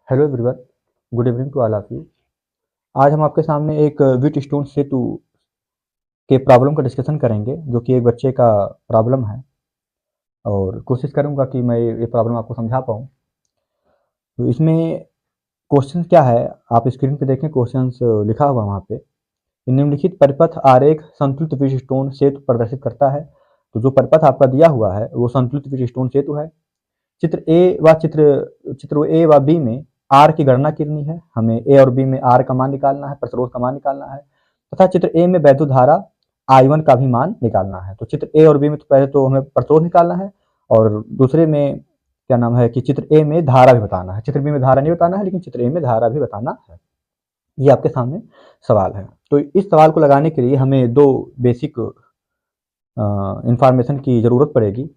Hello everyone, good evening to all of you. आज हम आपके सामने एक व्हीट स्टोन सेतु के प्रॉब्लम का डिस्कशन करेंगे, जो कि एक बच्चे का प्रॉब्लम है, और कोशिश करूंगा कि मैं ये प्रॉब्लम आपको समझा पाऊँ। तो इसमें क्वेश्चन क्या है, आप स्क्रीन पे देखें, क्वेश्चंस लिखा हुआ वहाँ पे। निम्नलिखित परिपथ आरेख संतुलित व्हीट स्टोन सेतु प्रदर्शित करता है। तो जो परिपथ आपका दिया हुआ है वो संतुलित व्हीट स्टोन सेतु है। चित्र ए व बी में आर की गणना करनी है। हमें ए और बी में आर का मान निकालना है, प्रतिरोध का मान निकालना है, तथा चित्र ए में वैद्युत धारा I1 का भी मान निकालना है। तो चित्र ए और बी में तो पहले तो हमें प्रतिरोध निकालना है, और दूसरे में क्या नाम है कि चित्र ए में धारा भी बताना है। चित्र बी में धारा नहीं बताना है, लेकिन चित्र ए में धारा भी बताना है। ये आपके सामने सवाल है। तो इस सवाल को लगाने के लिए हमें दो बेसिक इंफॉर्मेशन की जरूरत पड़ेगी।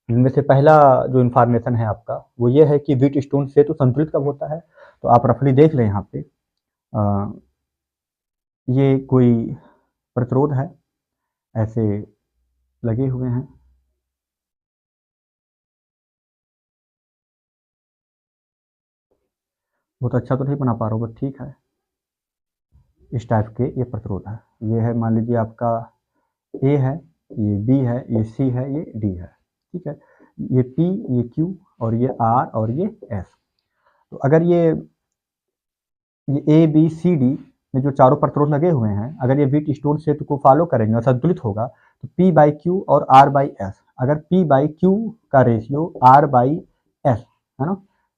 इनमें से पहला जो इन्फॉर्मेशन है आपका वो ये है कि व्हीट स्टोन सेतु संतुलित कब होता है। तो आप रफली देख लें यहाँ पे, ये कोई प्रतिरोध है, ऐसे लगे हुए हैं। बहुत अच्छा तो नहीं बना पा रहा हूँ, बट ठीक है। इस टाइप के ये प्रतिरोध है। ये है, मान लीजिए आपका ए है, ये बी है, ये सी है, ये डी है। ठीक है, ये पी, ये क्यू, और ये आर, और ये एस। तो अगर ये ए बी सी डी में जो चारों प्रतिरोध लगे हुए हैं, अगर ये व्हीट स्टोन सेतु को फॉलो करेंगे और संतुलित होगा, तो पी बाई क्यू और आर बाई एस, अगर पी बाई क्यू का रेशियो आर बाई एस है ना,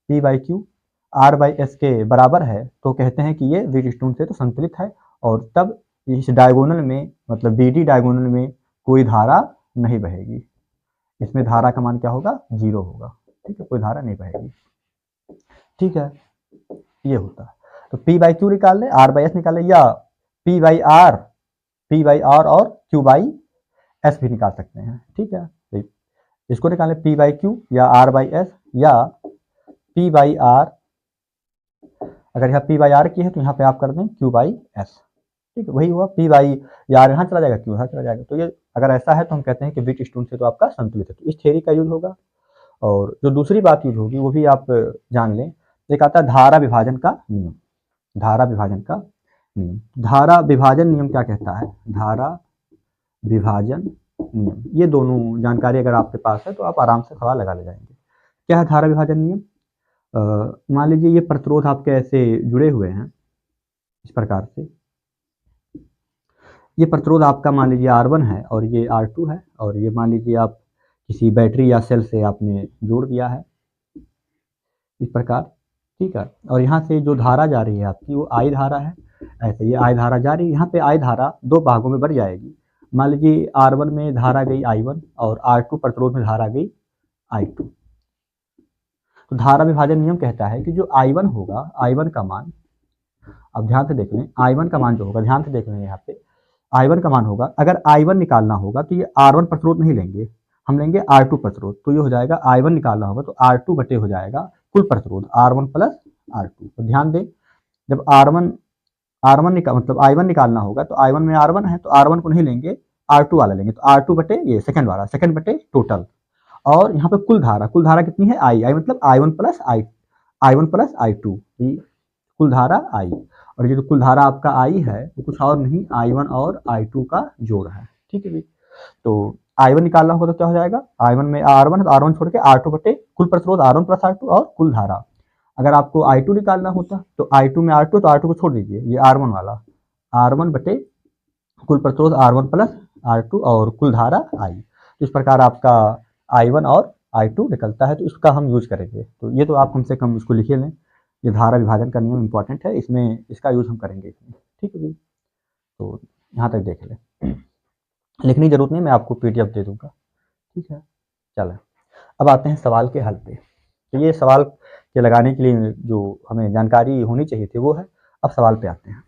P by Q R by S के बराबर है, तो कहते हैं कि ये व्हीट स्टोन सेतु संतुलित है। और तब इस डायगोनल में, मतलब बी डी डायगोनल में कोई धारा नहीं बहेगी। इसमें धारा का मान क्या होगा, 0 होगा। ठीक है, कोई धारा नहीं बहेगी। ठीक है, ये होता है। तो पी बाई क्यू निकाल ले, आर बाई एस निकाल ले, या पी बाई आर, और क्यू बाई एस भी निकाल सकते हैं। ठीक है, तो इसको निकालें, पी बाई क्यू या आर बाई एस, या पी बाई आर। अगर यहाँ पी बाई आर की है तो यहाँ पे आप कर दें क्यू बाई एस। ठीक है, वही हुआ, पी बाई आर यहाँ चला जाएगा, क्यू यहाँ चला जाएगा। तो ये अगर ऐसा है तो हम कहते हैं कि व्हीट स्टोन से तो आपका संतुलित है। तो इस थ्योरी का यूज होगा। और जो दूसरी बात यूज होगी वो भी आप जान लें। एक आता है धारा विभाजन का नियम। धारा विभाजन का नियम, धारा विभाजन नियम क्या कहता है, धारा विभाजन नियम, ये दोनों जानकारी अगर आपके पास है तो आप आराम से सवाल लगा ले जाएंगे। क्या है धारा विभाजन नियम? मान लीजिए ये प्रतिरोध आपके ऐसे जुड़े हुए हैं इस प्रकार से। ये प्रतिरोध आपका मान लीजिए R1 है और ये R2 है, और ये मान लीजिए आप किसी बैटरी या सेल से आपने जोड़ दिया है इस प्रकार। ठीक है, और यहाँ से जो धारा जा रही है आपकी वो I धारा है। ऐसे ये I धारा जा रही है, यहाँ पे I धारा दो भागों में बढ़ जाएगी। मान लीजिए R1 में धारा गई I1 और R2 प्रतिरोध में धारा गई I2। तो धारा विभाजन नियम कहता है कि जो I1 होगा, I1 का मान, अब ध्यान से देख लें, I1 का मान जो होगा, ध्यान से देख लें यहाँ पे, I1 का मान होगा, अगर I1 निकालना होगा तो ये R1 प्रतिरोध नहीं लेंगे, हम लेंगे R2 प्रतिरोध। तो ये हो जाएगा, I1 निकालना होगा तो R2 बटे हो जाएगा कुल प्रतिरोध R1 प्लस R2। तो ध्यान दें, जब R1 मतलब I1 निकालना होगा तो I1 में R1 है तो R1 को नहीं लेंगे, R2 वाला लेंगे। तो R2 बटे ये सेकंड वाला, सेकंड बटे टोटल। और यहाँ पे कुल धारा कितनी है, I मतलब I1 प्लस I2, कुल धारा I। और ये जो कुल धारा आपका I है वो कुछ और नहीं, I1 और I2 का जोड़ है। ठीक है, तो I1 निकालना होगा तो क्या हो जाएगा, I1 में R1 है तो R1 छोड़ के R2 बटे कुल प्रतिरोध R1 प्लस R2 और कुल धारा। अगर आपको I2 निकालना होता तो I2 में R2 तो R2 को छोड़ दीजिए, ये R1 वाला, R1 बटे कुल प्रतिरोध R1 प्लस R2 और कुल धारा I। तो इस प्रकार आपका I1 और I2 निकलता है। तो इसका हम यूज करेंगे। तो ये तो आप कम से कम इसको लिखे लें, ये धारा विभाजन का नियम इंपॉर्टेंट है, इसमें इसका यूज हम करेंगे इसमें। ठीक है जी, तो यहाँ तक देख लें, लिखने की जरूरत नहीं, मैं आपको PDF दे दूंगा। ठीक है, चलें अब आते हैं सवाल के हल पे। तो ये सवाल के लगाने के लिए जो हमें जानकारी होनी चाहिए थी वो है। अब सवाल पे आते हैं।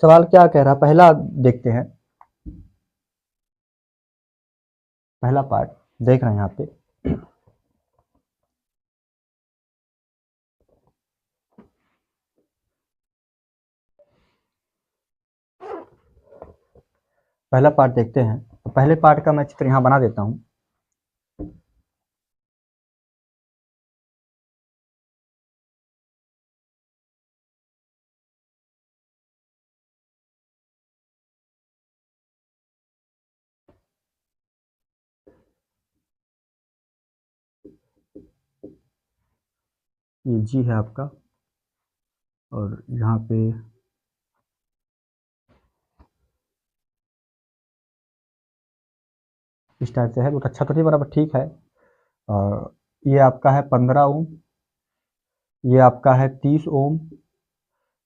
सवाल क्या कह रहा है, पहला देखते हैं। पहला पार्ट देख रहे हैं यहाँ पे। पहला पार्ट देखते हैं। तो पहले पार्ट का मैं चित्र यहाँ बना देता हूँ। ये जी है आपका, और यहाँ पे इस टाइप से है। बहुत अच्छा तो नहीं बना, ठीक है। और ये आपका है 15 ओम, ये आपका है 30 ओम,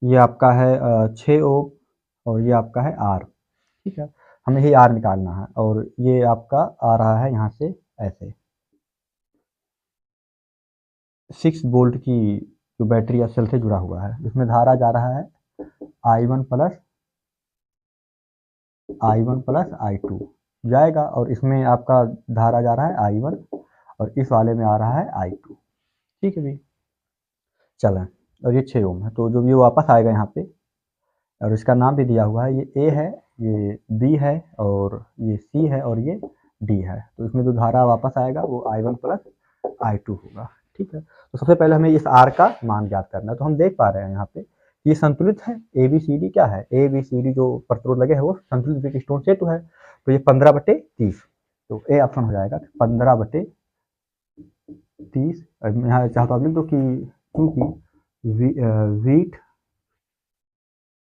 ये आपका है 6 ओम, और ये आपका है आर। ठीक है, हमें ही आर निकालना है। और ये आपका आ रहा है यहाँ से ऐसे 6 वोल्ट की जो बैटरी या सेल से जुड़ा हुआ है, जिसमें धारा जा रहा है I1 प्लस I2 जाएगा, और इसमें आपका धारा जा रहा है I1, और इस वाले में आ रहा है I2। ठीक है भी, चलें। और ये 6 ओम है, तो जो भी वापस आएगा यहाँ पे, और इसका नाम भी दिया हुआ है, ये ए है, ये बी है, और ये सी है, और ये डी है। तो इसमें जो धारा वापस आएगा वो I1 प्लस I2 होगा। ठीक है, तो सबसे पहले हमें इस आर का मान ज्ञात करना है। तो हम देख पा रहे हैं यहाँ पे ये संतुलित है। ए बी सी डी क्या है, ए बी सी डी जो प्रतिरोध लगे हैं वो संतुलित व्हीटस्टोन सेतु है। तो ये 15/30, तो ए ऑप्शन हो जाएगा 15/30। यहाँ चाहता हूँ लिख दो कि क्योंकि वीट,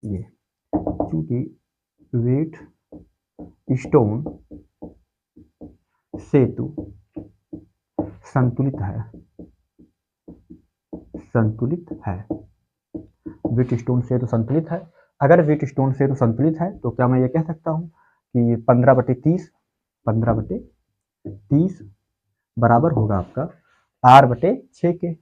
ये चूंकि वेट स्टोन सेतु संतुलित है, वेट स्टोन सेतु संतुलित है। अगर वेट स्टोन सेतु संतुलित है तो क्या मैं ये कह सकता हूँ कि 15/30 बराबर होगा आपका R/6 के,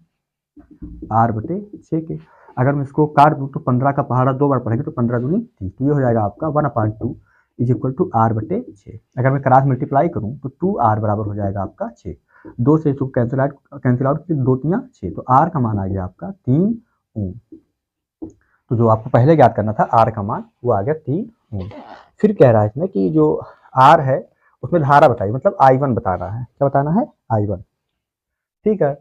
R/6 के। अगर मैं इसको काट दूँ तो 15 का पहाड़ा 2 बार पढ़ेंगे तो 15 दूनी 30, तो ये हो जाएगा आपका 1/2 इज इक्वल टू R/6। अगर मैं क्रॉस मल्टीप्लाई करूँ तो 2R बराबर हो जाएगा आपका 6। 2 से इसको कैंसिल आउट 2 3 6, तो R का मान आ गया आपका 3 ओम। तो जो आपको पहले ज्ञात करना था R का मान, वो आ गया 3 ओम। फिर कह रहा है इसमें कि जो R है उसमें धारा बताइए, मतलब I1 बता रहा है। क्या बताना है? I1। ठीक है,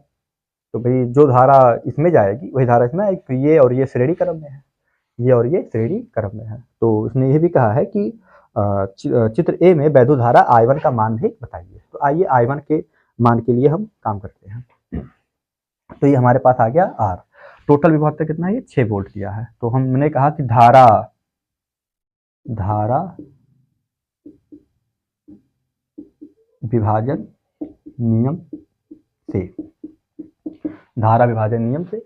तो भाई जो धारा इसमें जाएगी वही धारा इसमें आएगी। तो ये और ये श्रेणी क्रम में है, ये और ये श्रेणी क्रम में है। तो उसने ये भी कहा है कि चित्र ए में वैद्युत धारा I1 का मान भी बताइए। तो आइए I1 के मान के लिए हम काम करते हैं। तो ये हमारे पास आ गया R। टोटल विभवांतर कितना है? ये 6 वोल्ट दिया है। तो हमने कहा कि धारा विभाजन नियम से, धारा विभाजन नियम से।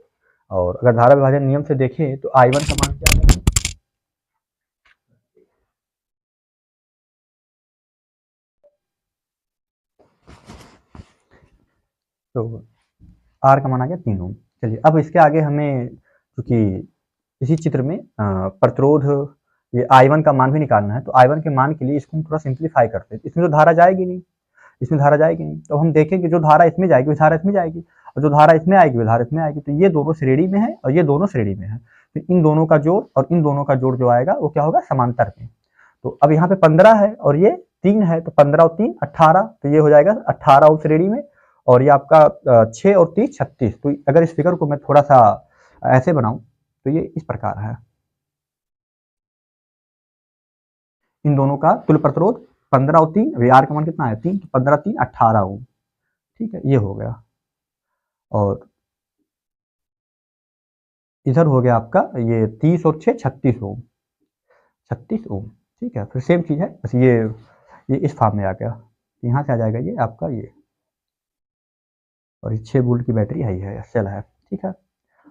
और अगर धारा विभाजन नियम से देखें तो I1 का मान क्या है? तो R का मान आ गया 3 ओम। चलिए अब इसके आगे हमें, क्योंकि इसी चित्र में प्रतिरोध ये I1 का मान भी निकालना है, तो I1 के मान के लिए इसको हम थोड़ा सिंप्लीफाई करते हैं। इसमें तो धारा जाएगी नहीं, इसमें धारा जाएगी नहीं, तो हम देखेंगे जो धारा इसमें जाएगी वो धारा इसमें जाएगी, और जो धारा इसमें आएगी वो धारा इसमें आएगी। तो ये दोनों श्रेणी में है और ये दोनों श्रेणी में है। तो इन दोनों का जोड़ और इन दोनों का जोड़ जो आएगा वो क्या होगा? समांतर में। तो अब यहाँ पे 15 है और ये 3 है, तो 15 और 3 18, तो ये हो जाएगा 18 ओम श्रेणी में। और ये आपका 6 और 30 36। तो अगर इस फिगर को मैं थोड़ा सा ऐसे बनाऊं तो ये इस प्रकार है। इन दोनों का तुल्य प्रतिरोध 15 और 3, आर का मान कितना है? 3, तो 15 3 18 ओम। ठीक है, ये हो गया। और इधर हो गया आपका ये 30 और 6 36 ओम, 36 ओम। ठीक है, फिर सेम चीज़ है, बस ये इस फॉर्म में आ गया। यहाँ से आ जाएगा ये आपका ये, और ये 6 वोल्ट की बैटरी है सेल है। ठीक है,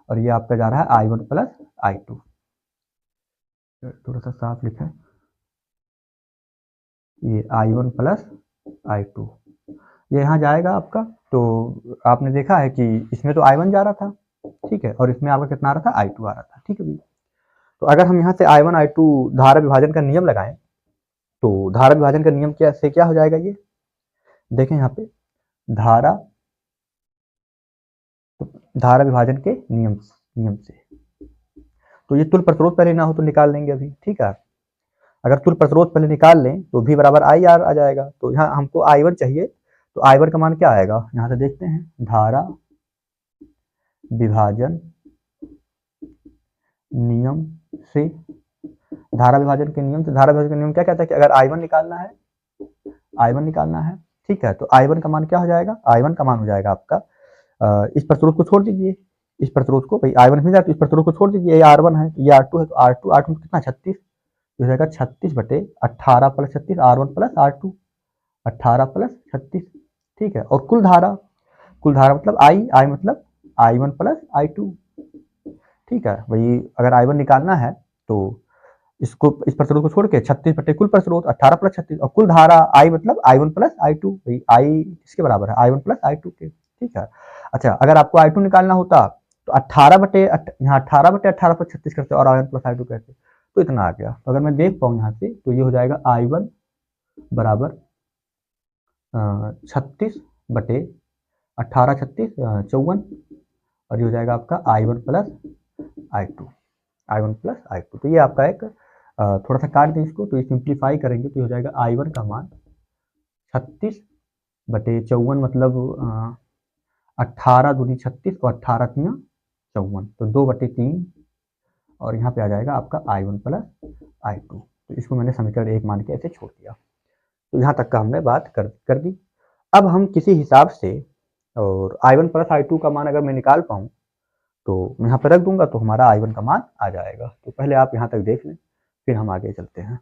और ये आपका जा रहा है I1 प्लस I2। थोड़ा सा साफ लिखा है, ये I1 प्लस I2 ये यहाँ जाएगा आपका। तो आपने देखा है कि इसमें तो I1 जा रहा था, ठीक है, और इसमें आपका कितना आ रहा था? I2 आ रहा था। ठीक है भैया, तो अगर हम यहाँ से I1 I2 धारा विभाजन का नियम लगाएं तो धारा विभाजन का नियम क्या हो जाएगा, ये देखें यहाँ पे धारा विभाजन के नियम से तो ये तुल्य प्रतिरोध पहले ना हो तो निकाल लेंगे अभी, ठीक है। अगर तुल्य प्रतिरोध पहले निकाल लें तो V बराबर IR आ जाएगा। तो यहाँ हमको I1 चाहिए, तो I1 का मान क्या आएगा, यहाँ से देखते हैं, धारा विभाजन नियम से, धारा विभाजन के नियम से, धारा विभाजन का नियम क्या कहता है कि अगर I1 निकालना है, ठीक है, तो I1 का मान क्या हो जाएगा, I1 का मान हो जाएगा आपका, इस प्रतिरोध को छोड़ दीजिए, इस प्रतिरोध को, भाई I1 मिल जाए तो इस प्रतिरोध को छोड़ दीजिए, ये R1 है, ये R2 है, तो R2 में कितना 36, हो जाएगा 36/18 + 36 R1 + R2, 18 + 36, ठीक है। और कुल धारा मतलब I मतलब I1 + I2, ठीक है। वही अगर I1 निकालना है तो इस प्रतिरोध को छोड़ के 36 कुल प्रतिरोध 18 + 36 और कुल धारा I मतलब I1 + I2, भाई I किसके बराबर है, I1 + I2 के, ठीक है। अच्छा, अगर आपको I2 निकालना होता तो 18/18 + 36 करते और I1 + I2 करते, तो इतना आ गया। तो अगर मैं देख पाऊँ यहाँ से तो ये हो जाएगा I1 बराबर 36/18 36 54 और ये हो जाएगा आपका I1 + I2। तो ये आपका एक थोड़ा सा काट दें इसको, तो ये सिंप्लीफाई करेंगे तो ये हो जाएगा I1 का मान 36/54 मतलब 18 दूनी 36 और 18 तियां 54, तो 2/3 और यहाँ पे आ जाएगा आपका I1 + I2। तो इसको मैंने समीकरण 1 मान के ऐसे छोड़ दिया। तो यहाँ तक का हमने बात कर दी। अब हम किसी हिसाब से और I1 + I2 का मान अगर मैं निकाल पाऊँ तो मैं यहाँ पर रख दूंगा तो हमारा I1 का मान आ जाएगा। तो पहले आप यहाँ तक देख लें, फिर हम आगे चलते हैं।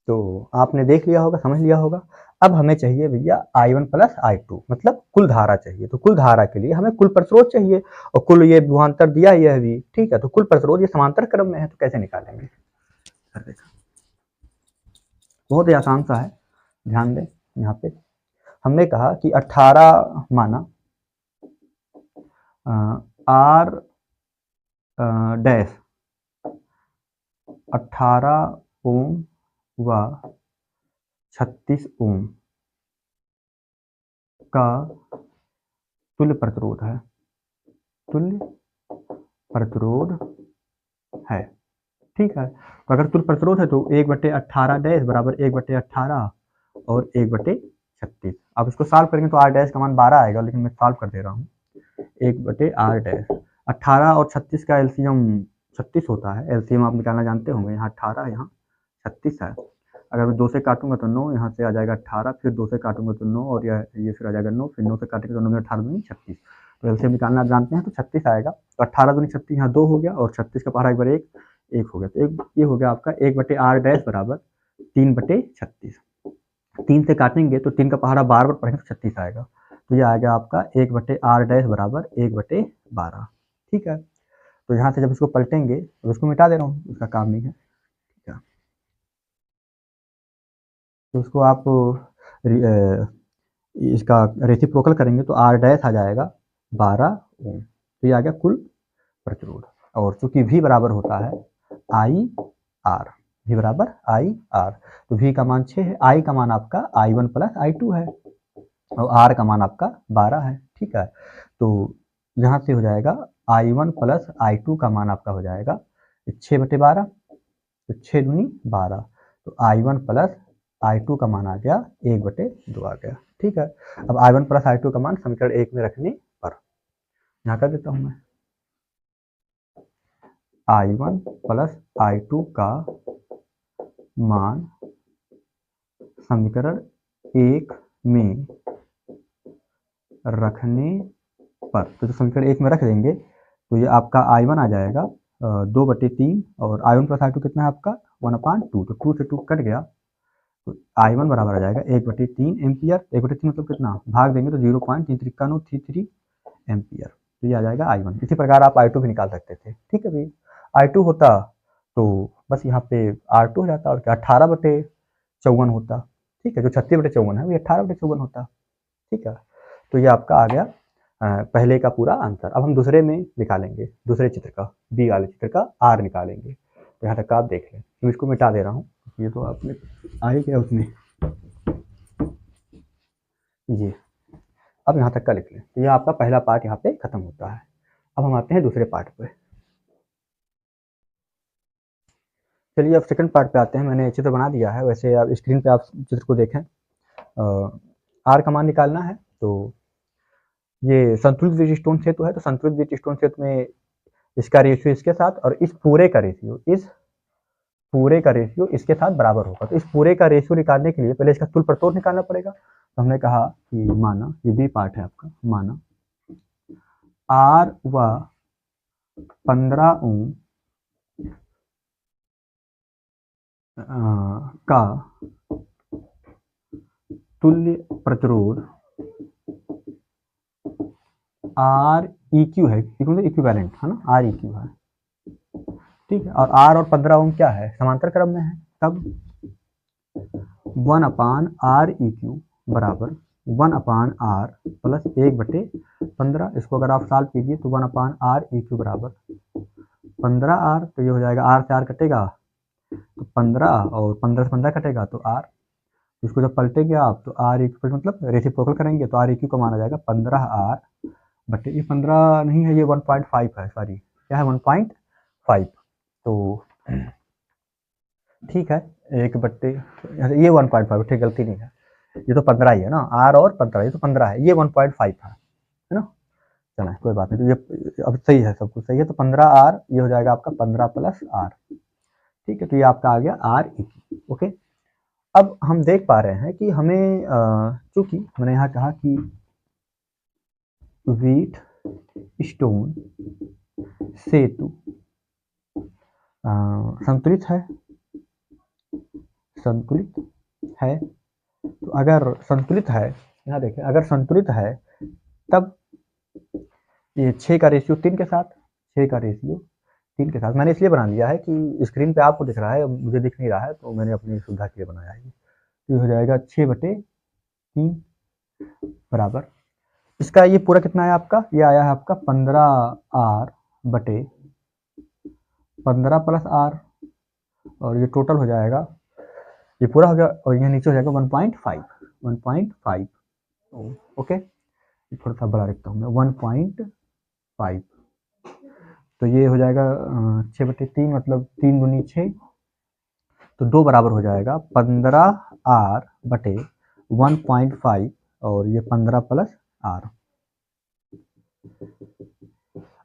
तो आपने देख लिया होगा, समझ लिया होगा। अब हमें चाहिए भैया I1 + I2 मतलब कुल धारा चाहिए। तो कुल धारा के लिए हमें कुल प्रतिरोध चाहिए और कुल ये विभवांतर दिया ही है अभी, ठीक है। तो कुल प्रतिरोध ये समांतर क्रम में है, तो कैसे निकालेंगे, बहुत ही आसान सा है। ध्यान दें, यहाँ पे हमने कहा कि 18 माना R डैश 18 ओम व 36 ओम का तुल्य प्रतिरोध है, ठीक है। तो अगर तुल्य प्रतिरोध है तो 1/18 डैश बराबर 1/18 और 1/36। अब इसको सॉल्व करेंगे तो R डैश का मान 12 आएगा, लेकिन मैं सॉल्व कर दे रहा हूँ। 1/R डैश 18 और 36 का एलसीएम 36 होता है, एलसीएम आप निकालना जानते होंगे। यहाँ 18 यहाँ 36 है। अगर मैं 2 से काटूंगा तो 9, यहाँ से आ जाएगा 18, फिर 2 से काटूंगा तो 9 और ये फिर आ जाएगा 9, फिर 9 से काटेंगे तो 9 में 18 दूनी 36। तो एलसीएम निकालना जानते हैं तो 36 आएगा। तो 18 दूनी 36 यहाँ 2 हो गया और 36 का पहाड़ा 1 हो गया। तो ये हो गया आपका 1/R डैश बराबर 3/36। 3 से काटेंगे तो 3 का पहाड़ा बार पढ़ेंगे तो 36 आएगा। तो ये आएगा आपका 1/R डैश बराबर 1/12, ठीक है। तो यहाँ से जब इसको पलटेंगे तो इसको मिटा दे रहा हूँ, इसका काम नहीं है, ठीक है। तो उसको आप इसका रेसिप्रोकल करेंगे तो R डैश आ जाएगा 12 ओम। तो ये आ गया कुल प्रतिरोध। और चूंकि V बराबर होता है IR, V बराबर IR, तो V का मान 6 है, I का मान आपका I1 + I2 है और R का मान आपका 12 है, ठीक है। तो यहाँ से हो जाएगा I1 + I2 का मान आपका हो जाएगा 6/12, तो 6 दूनी 12, तो I1 + I2 का मान आ गया 1/2 आ गया, ठीक है। अब I1 + I2 का मान समीकरण 1 में रखने पर यहाँ कर देता हूँ मैं, I1 + I2 का मान समीकरण 1 में रखने पर, तो समीकरण 1 में रख देंगे तो ये आपका I1 आ जाएगा 2/3 और I1 + I2 कितना है आपका 1/2, तो 2 से 2 कट गया तो I1 बराबर आ जाएगा 1/3 एम्पियर। 1/3 मतलब कितना, भाग देंगे तो 0.33 एम्पियर, तो ये आ जाएगा I1। इसी प्रकार आप I2 भी निकाल सकते थे, ठीक है भाई। I2 होता तो बस यहाँ पे R2 हो जाता और क्या 18/54 होता, ठीक है। जो 36/54 है वो 18/54 होता, ठीक है। तो ये आपका आ गया पहले का पूरा आंसर। अब हम दूसरे में निकालेंगे, दूसरे चित्र का, बी वाले चित्र का आर निकालेंगे। तो यहाँ तक आप देख लें। तो इसको मिटा दे रहा हूँ, ये तो आपने आए क्या उसमें, ये अब यहाँ तक का लिख लें। तो ये आपका पहला पार्ट यहाँ पे खत्म होता है। अब हम आते हैं दूसरे पार्ट पे। चलिए अब सेकंड पार्ट पे आते हैं। मैंने चित्र बना दिया है, वैसे आप स्क्रीन पे आप चित्र को देखें। आर का मान निकालना है। तो ये संतुलित ब्रिजस्टोन सेतु है, तो संतुलित ब्रिजस्टोन सेतु में इसका रेशियो इसके साथ और इस पूरे का रेशियो इसके साथ बराबर होगा। तो इस पूरे का रेशियो निकालने के लिए पहले इसका तुल प्रतोड़ निकालना पड़ेगा। तो हमने कहा कि माना, ये बी पार्ट है आपका, माना आर व 15 ओम का तुल्य प्रतिरोध आर ई क्यू है, इक्विवेलेंट है ना, आर ई क्यू है, ठीक है। और आर और 15 ओम क्या है, समांतर क्रम में है, तब 1/r(EQ) बराबर 1/r प्लस 1/15। इसको अगर आप सॉल्व कीजिए तो 1/r(EQ) बराबर 15r। तो ये हो जाएगा, r से r कटेगा तो 15 और 15 से 15 कटेगा तो r। इसको जब पलटेंगे आप तो r(EQ) मतलब रेसिप्रोकल करेंगे तो r(EQ) का मान आ जाएगा 15r बटे, ये 15 नहीं है, ये 1.5 है, सॉरी क्या है, 1.5। तो ठीक है, 1/, ये 1.5, ठीक, गलती नहीं है, ये तो 15 ही है ना, r और 15, ये तो 15 है, ये 1.5 है ना। चलो कोई बात नहीं, तो ये अब सही है, सब कुछ सही है। तो 15r ये हो जाएगा आपका 15 प्लस r, ठीक है। तो ये आपका आ गया r। ओके, अब हम देख पा रहे हैं कि हमें चूंकि मैंने यहाँ कहा कि व्हीट स्टोन सेतु संतुलित है, तो अगर संतुलित है, यहाँ देखें, अगर संतुलित है तब ये 6 का रेशियो 3 के साथ, 6 का रेशियो 3 के साथ मैंने इसलिए बना लिया है कि स्क्रीन पे आपको दिख रहा है, मुझे दिख नहीं रहा है, तो मैंने अपनी सुविधा के लिए बनाया है। तो ये हो जाएगा 6/3 बराबर, इसका ये पूरा कितना है आपका, ये आया है आपका 15r बटे 15 प्लस r, और ये टोटल हो जाएगा, ये पूरा हो गया, और यहाँ नीचे हो जाएगा 1.5। ओके, थोड़ा सा बड़ा लिखता हूँ मैं, 1.5। तो ये हो जाएगा 6/3 मतलब 3 दूनी 6, तो 2 बराबर हो जाएगा 15r बटे 1.5, और ये 15 प्लस r।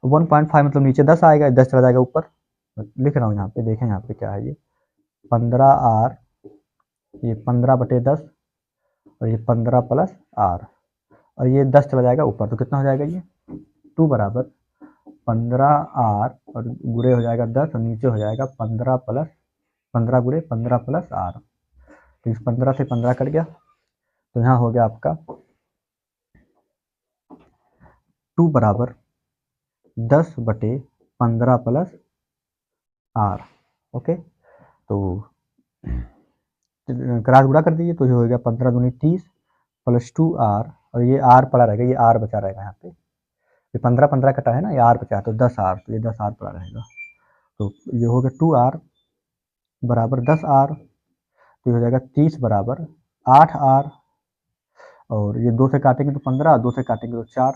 1.5 मतलब नीचे 10 आएगा, 10 चला जाएगा ऊपर, लिख रहा हूँ यहाँ पे, देखें यहाँ पे क्या है, ये 15r, ये 15/10, और ये 15 प्लस r, और ये 10 चला जाएगा ऊपर, तो कितना हो जाएगा, ये 2 बराबर 15r, और गुणे हो जाएगा 10, और नीचे हो जाएगा 15 प्लस 15 गुणे 15 प्लस r। तो इस 15 से 15 कट गया, तो यहाँ हो गया आपका 2 बराबर 10/15 प्लस r। ओके, तो क्रॉस गुणा कर दीजिए, तो ये हो गया 15 दूनी 30 प्लस 2r, और ये r पड़ा रहेगा, ये r बचा रहेगा यहाँ पे, ये 15 कटा है ना, ये r बचा है, तो 10r, तो ये 10r पड़ा रहेगा। तो ये हो गया 2r बराबर 10r, तो ये हो जाएगा 30 बराबर 8r, और ये 2 से काटेंगे तो 15, 2 से काटेंगे तो 4,